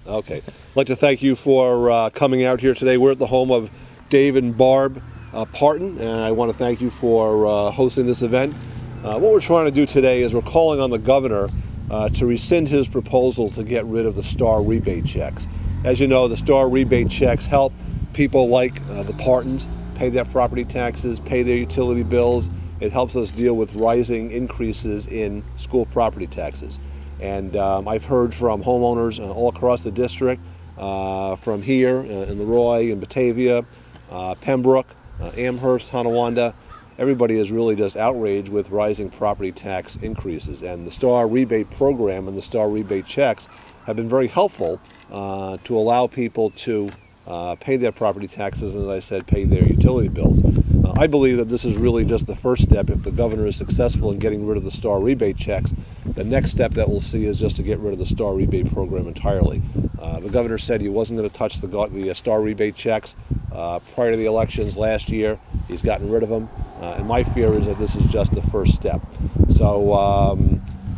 Okay. I'd like to thank you for coming out here today. We're at the home of Dave and Barb Parton, and I want to thank you for hosting this event. What we're trying to do today is we're calling on the governor to rescind his proposal to get rid of the star rebate checks. As you know, the star rebate checks help people like the Partons pay their property taxes, pay their utility bills. It helps us deal with rising increases in school property taxes. And I've heard from homeowners all across the district, from here in LeRoy and Batavia, Pembroke, Amherst, Tonawanda. Everybody is really just outraged with rising property tax increases. And the star rebate program and the star rebate checks have been very helpful to allow people to pay their property taxes and, as I said, pay their utility bills. I believe that this is really just the first step. If the governor is successful in getting rid of the star rebate checks, the next step that we'll see is just to get rid of the star rebate program entirely. The governor said he wasn't going to touch the star rebate checks prior to the elections last year. He's gotten rid of them, and my fear is that this is just the first step. So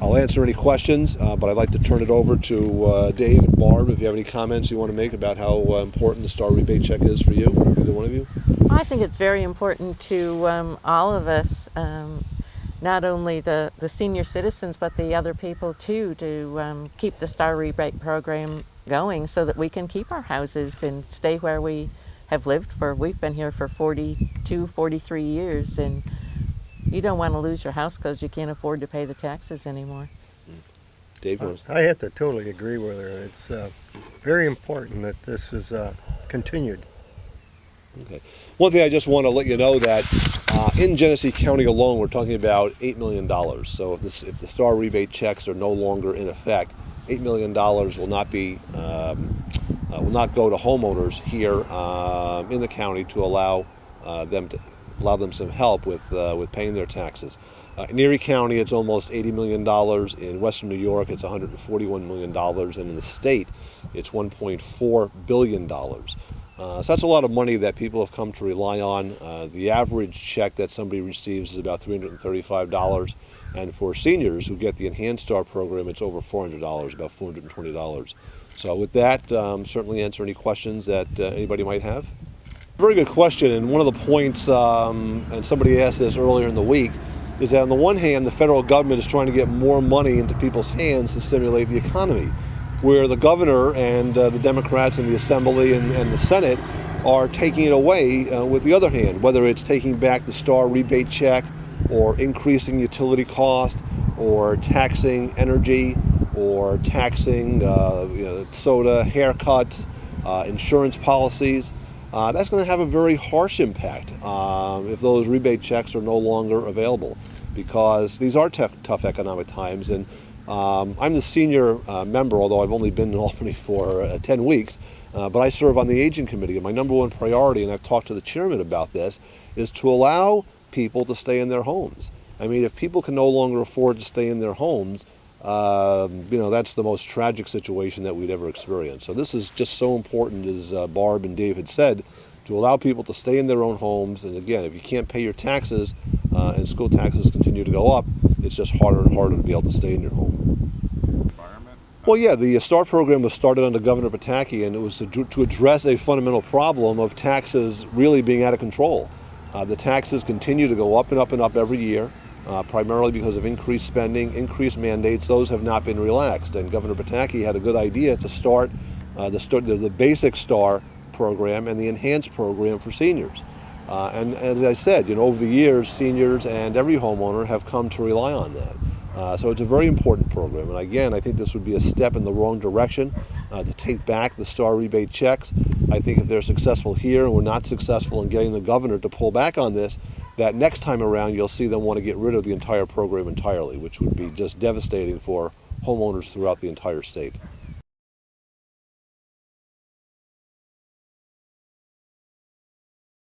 I'll answer any questions, but I'd like to turn it over to Dave and Barb if you have any comments you want to make about how important the star rebate check is for you, either one of you. I think it's very important to all of us, not only the senior citizens, but the other people too, to keep the star rebate program going so that we can keep our houses and stay where we have lived for. We've been here for 42, 43 years, and you don't want to lose your house because you can't afford to pay the taxes anymore. Dave? I have to totally agree with her. It's very important that this is continued. Okay. One thing I just want to let you know that in Genesee County alone, we're talking about $8 million. So if the star rebate checks are no longer in effect, $8 million will not be will not go to homeowners here in the county to allow them some help with paying their taxes. In Erie County, it's almost $80 million. In Western New York, it's $141 million, and in the state, it's $1.4 billion. So that's a lot of money that people have come to rely on. The average check that somebody receives is about $335, and for seniors who get the Enhanced Star program, it's over $400, about $420. So with that, certainly answer any questions that anybody might have. Very good question, and one of the points, and somebody asked this earlier in the week, is that on the one hand, the federal government is trying to get more money into people's hands to stimulate the economy, where the governor and the Democrats in the Assembly and the Senate are taking it away with the other hand, whether it's taking back the star rebate check or increasing utility cost or taxing energy or taxing soda, haircuts, insurance policies. That's going to have a very harsh impact if those rebate checks are no longer available, because these are tough economic times. And I'm the senior member, although I've only been in Albany for 10 weeks, but I serve on the Aging Committee, and my number one priority, and I've talked to the chairman about this, is to allow people to stay in their homes. I mean, if people can no longer afford to stay in their homes, that's the most tragic situation that we'd ever experience. So this is just so important, as Barb and Dave had said, to allow people to stay in their own homes. And again, if you can't pay your taxes and school taxes continue to go up, it's just harder and harder to be able to stay in your home. Well, yeah, the STAR program was started under Governor Pataki, and it was to address a fundamental problem of taxes really being out of control. The taxes continue to go up and up and up every year. Primarily because of increased spending, increased mandates. Those have not been relaxed, and Governor Pataki had a good idea to start the basic STAR program and the enhanced program for seniors. And as I said, over the years, seniors and every homeowner have come to rely on that. So it's a very important program, and again, I think this would be a step in the wrong direction to take back the star rebate checks. I think if they're successful here and we're not successful in getting the governor to pull back on this, that next time around you'll see them want to get rid of the entire program entirely, which would be just devastating for homeowners throughout the entire state.